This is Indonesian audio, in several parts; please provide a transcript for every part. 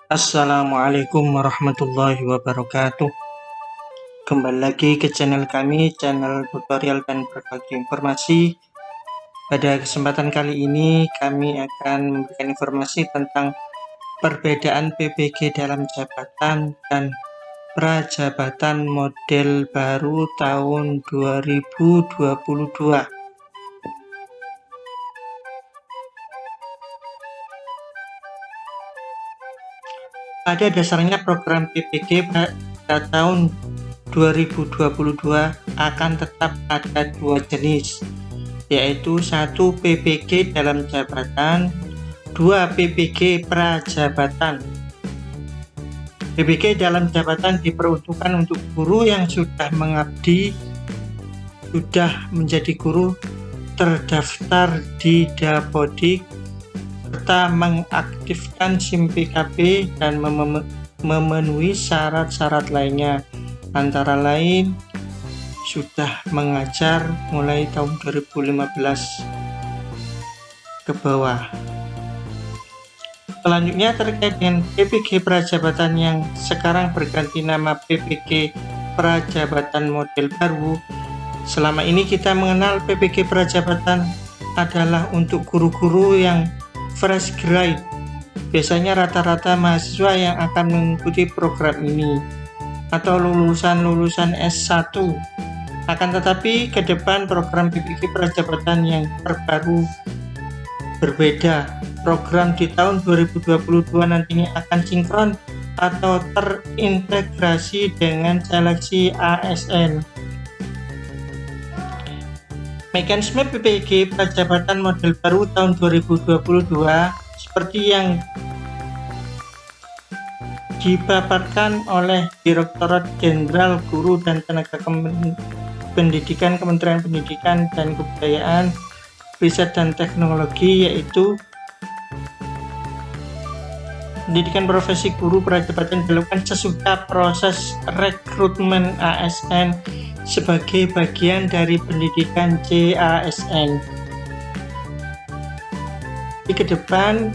Assalamualaikum warahmatullahi wabarakatuh. Kembali lagi ke channel kami, channel tutorial dan berbagi informasi. Pada kesempatan kali ini kami akan memberikan informasi tentang perbedaan PPG dalam jabatan dan prajabatan model baru tahun 2022. Pada dasarnya program PPG pada tahun 2022 akan tetap ada dua jenis, yaitu 1 PPG dalam jabatan, 2 PPG prajabatan. PPG dalam jabatan diperuntukkan untuk guru yang sudah mengabdi, sudah menjadi guru, terdaftar di Dapodik, serta mengaktifkan SIM PKB dan memenuhi syarat-syarat lainnya, antara lain sudah mengajar mulai tahun 2015 ke bawah. Selanjutnya terkait dengan PPG prajabatan yang sekarang berganti nama PPG prajabatan model baru. Selama ini kita mengenal PPG prajabatan adalah untuk guru-guru yang fresh grade, biasanya rata-rata mahasiswa yang akan mengikuti program ini atau lulusan S1. Akan tetapi ke depan program PPG prajabatan yang terbaru berbeda. Program di tahun 2022 nantinya akan sinkron atau terintegrasi dengan seleksi ASN. Mekanisme PPG prajabatan model baru tahun 2022 seperti yang dipaparkan oleh Direktorat Jenderal Guru dan Tenaga Pendidikan Kementerian Pendidikan dan Kebudayaan, Riset dan Teknologi, yaitu pendidikan profesi guru prajabatan dilakukan sesudah proses rekrutmen ASN sebagai bagian dari pendidikan CASN. Di ke depan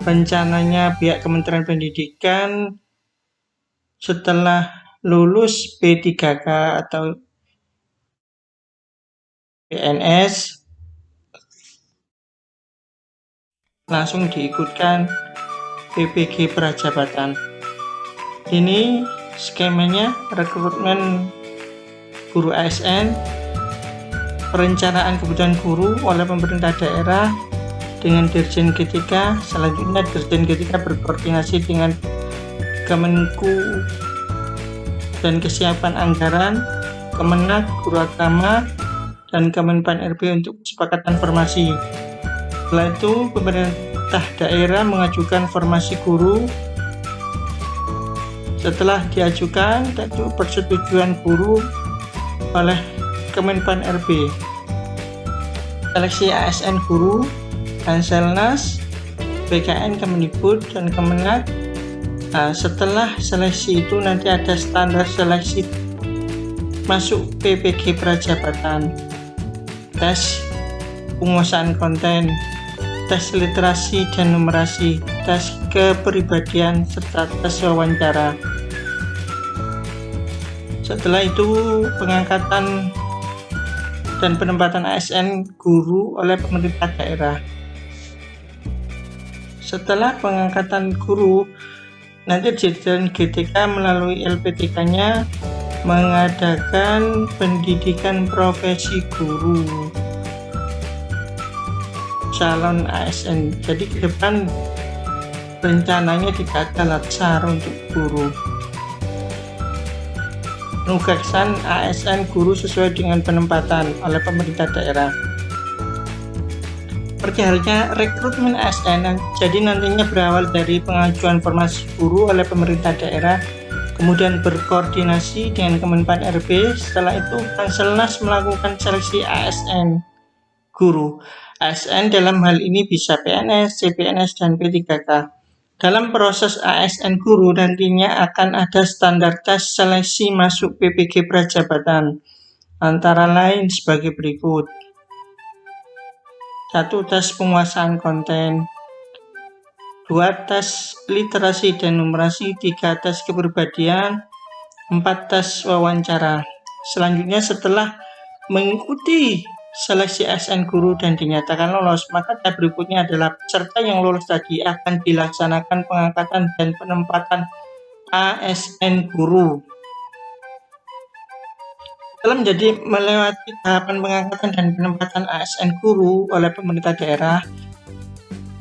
rencananya pihak Kementerian Pendidikan setelah lulus P3K atau PNS langsung diikutkan PPG prajabatan. Ini skemanya rekrutmen guru ASN, perencanaan kebutuhan guru oleh pemerintah daerah dengan Dirjen G3. Selanjutnya Dirjen G3 berkoordinasi dengan Kemenku dan kesiapan anggaran, Kemenak, Guru Agama, dan Kemenpan RB untuk kesepakatan formasi. Setelah itu pemerintah daerah mengajukan formasi guru. Setelah diajukan, tentu persetujuan guru oleh Kemenpan RB, seleksi ASN guru, Hanselnas, BKN, Kemendikbud, dan Kemenak. Setelah seleksi itu nanti ada standar seleksi masuk PPG prajabatan, tes penguasaan konten, tes literasi dan numerasi, tes kepribadian, serta tes wawancara. Setelah itu pengangkatan dan penempatan ASN guru oleh pemerintah daerah. Setelah pengangkatan guru, nanti Dirjen G3 melalui LPTK-nya mengadakan pendidikan profesi guru calon ASN. Jadi ke depan rencananya tidak ada latsar untuk guru. Penugasan ASN guru sesuai dengan penempatan oleh pemerintah daerah. Perjalanannya rekrutmen ASN, jadi nantinya berawal dari pengajuan formasi guru oleh pemerintah daerah, kemudian berkoordinasi dengan Kemenpan RB. Setelah itu Hanselnas melakukan seleksi ASN guru. ASN dalam hal ini bisa PNS, CPNS, dan P3K. Dalam proses ASN guru nantinya akan ada standar tes seleksi masuk PPG prajabatan, antara lain sebagai berikut. 1. Tes penguasaan konten. 2 tes literasi dan numerasi, 3 tes kepribadian, 4 tes wawancara. Selanjutnya setelah mengikuti seleksi ASN guru dan dinyatakan lolos, maka tahap berikutnya adalah peserta yang lolos tadi akan dilaksanakan pengangkatan dan penempatan ASN guru. Setelah melewati tahapan pengangkatan dan penempatan ASN guru oleh pemerintah daerah,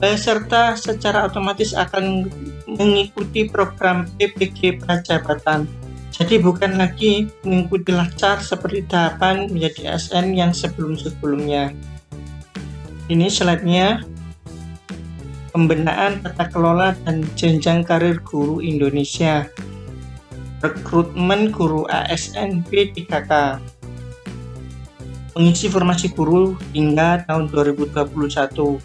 peserta secara otomatis akan mengikuti program PPG Prajabatan. Jadi bukan lagi mengikuti lancar seperti tahapan menjadi ASN yang sebelum-sebelumnya. Ini slide-nya, pembinaan tata kelola dan jenjang karir guru Indonesia, rekrutmen guru ASN P3K, mengisi formasi guru hingga tahun 2021.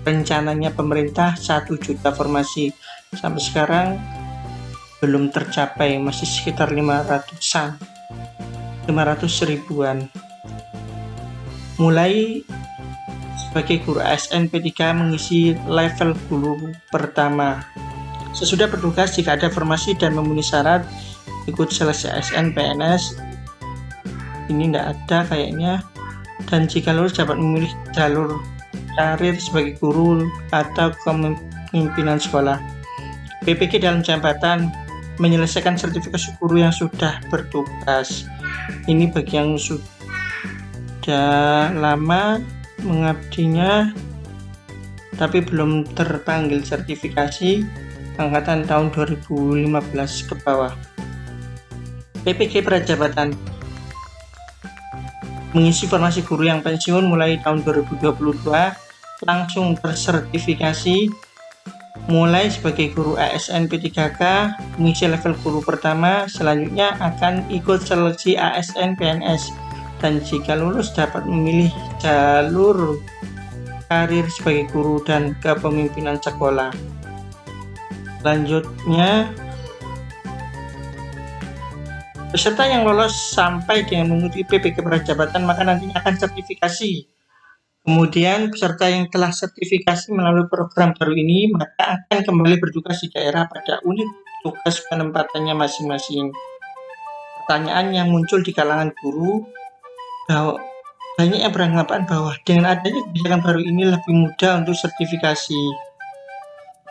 Rencananya pemerintah 1 juta formasi, sampai sekarang belum tercapai, masih sekitar 500 ribuan. Mulai sebagai guru ASN P3 mengisi level guru pertama. Sesudah bertugas, jika ada formasi dan memenuhi syarat, ikut seleksi ASN PNS. Ini tidak ada kayaknya. Dan jika lulus dapat memilih jalur karir sebagai guru atau kepemimpinan sekolah. PPG dalam jabatan menyelesaikan sertifikasi guru yang sudah bertugas. Ini bagi yang sudah lama mengabdinya tapi belum terpanggil sertifikasi, angkatan tahun 2015 ke bawah. PPG Prajabatan mengisi formasi guru yang pensiun mulai tahun 2022 langsung tersertifikasi, mulai sebagai guru ASN P3K, mengisi level guru pertama, selanjutnya akan ikut seleksi ASN PNS, dan jika lulus dapat memilih jalur karir sebagai guru dan kepemimpinan sekolah. Selanjutnya, peserta yang lolos sampai dengan mengikuti PPG Prajabatan maka nantinya akan sertifikasi. Kemudian peserta yang telah sertifikasi melalui program baru ini maka akan kembali bertugas di daerah pada unit tugas penempatannya masing-masing. Pertanyaan yang muncul di kalangan guru, bahwa banyak yang beranggapan bahwa dengan adanya kebijakan baru ini lebih mudah untuk sertifikasi.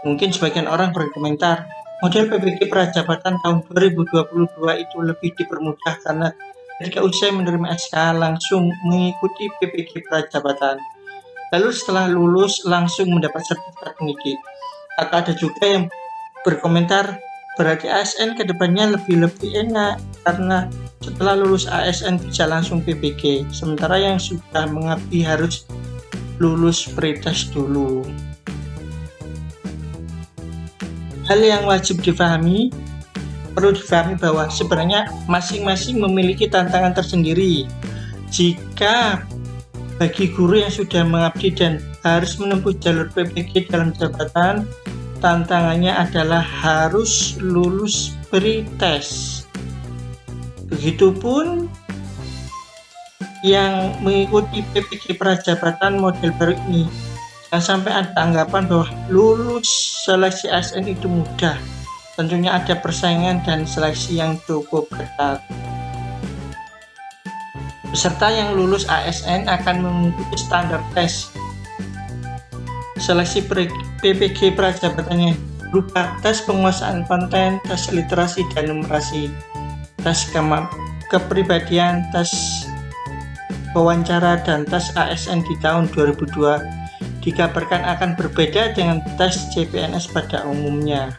Mungkin sebagian orang berkomentar, model PPG Prajabatan tahun 2022 itu lebih dipermudah karena ketika usai menerima SK langsung mengikuti PPG Prajabatan, lalu setelah lulus langsung mendapat sertifikat pendidik. Atau ada juga yang berkomentar berarti ASN kedepannya lebih enak karena setelah lulus ASN bisa langsung PPG, sementara yang sudah mengabdi harus lulus pretest dulu. Hal yang wajib difahami, perlu difahami bahwa sebenarnya masing-masing memiliki tantangan tersendiri. Jika bagi guru yang sudah mengabdi dan harus menempuh jalur PPG dalam jabatan, tantangannya adalah harus lulus pretest. Begitupun yang mengikuti PPG Prajabatan model baru ini, jangan sampai ada anggapan bahwa lulus seleksi ASN itu mudah. Tentunya ada persaingan dan seleksi yang cukup ketat. Peserta yang lulus ASN akan mengikuti standar tes seleksi PPG Prajabatannya berupa tes penguasaan konten, tes literasi dan numerasi, tes kepribadian, tes wawancara, dan tes ASN di tahun 2002 dikabarkan akan berbeda dengan tes CPNS pada umumnya.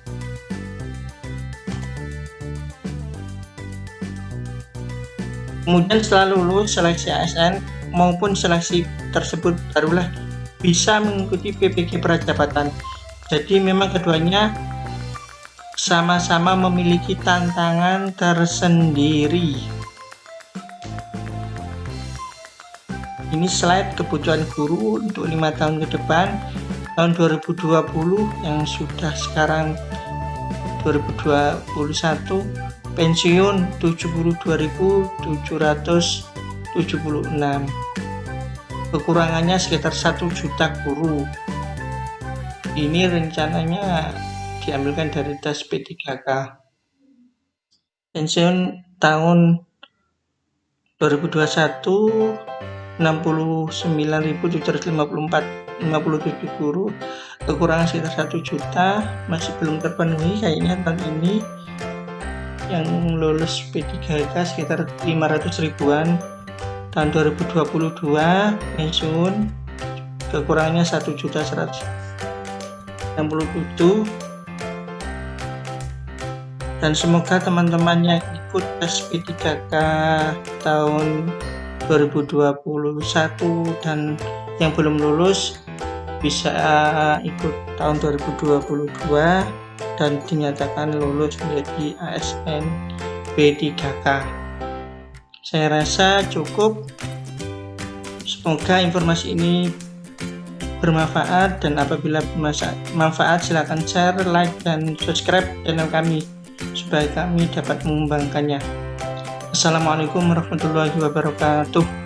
Kemudian setelah lulus seleksi ASN maupun seleksi tersebut barulah bisa mengikuti PPG Prajabatan. Jadi memang keduanya sama-sama memiliki tantangan tersendiri. Ini slide kebutuhan guru untuk 5 tahun ke depan, tahun 2020 yang sudah sekarang 2021, pensiun 72.776, kekurangannya sekitar 1 juta guru. Ini rencananya diambilkan dari tes P3K. Pensiun tahun 2021 69.757 guru, kekurangan sekitar 1 juta, masih belum terpenuhi kayaknya tahun ini. Yang lulus P3K sekitar 500 ribuan. Tahun 2022 pensiun kekurangannya 1.167. Dan semoga teman-teman yang ikut tes P3K tahun 2021 dan yang belum lulus bisa ikut tahun 2022 dan dinyatakan lulus menjadi ASN P3K. Saya rasa cukup. Semoga informasi ini bermanfaat, dan apabila bermanfaat silakan share, like, dan subscribe channel kami supaya kami dapat mengembangkannya. Assalamualaikum warahmatullahi wabarakatuh.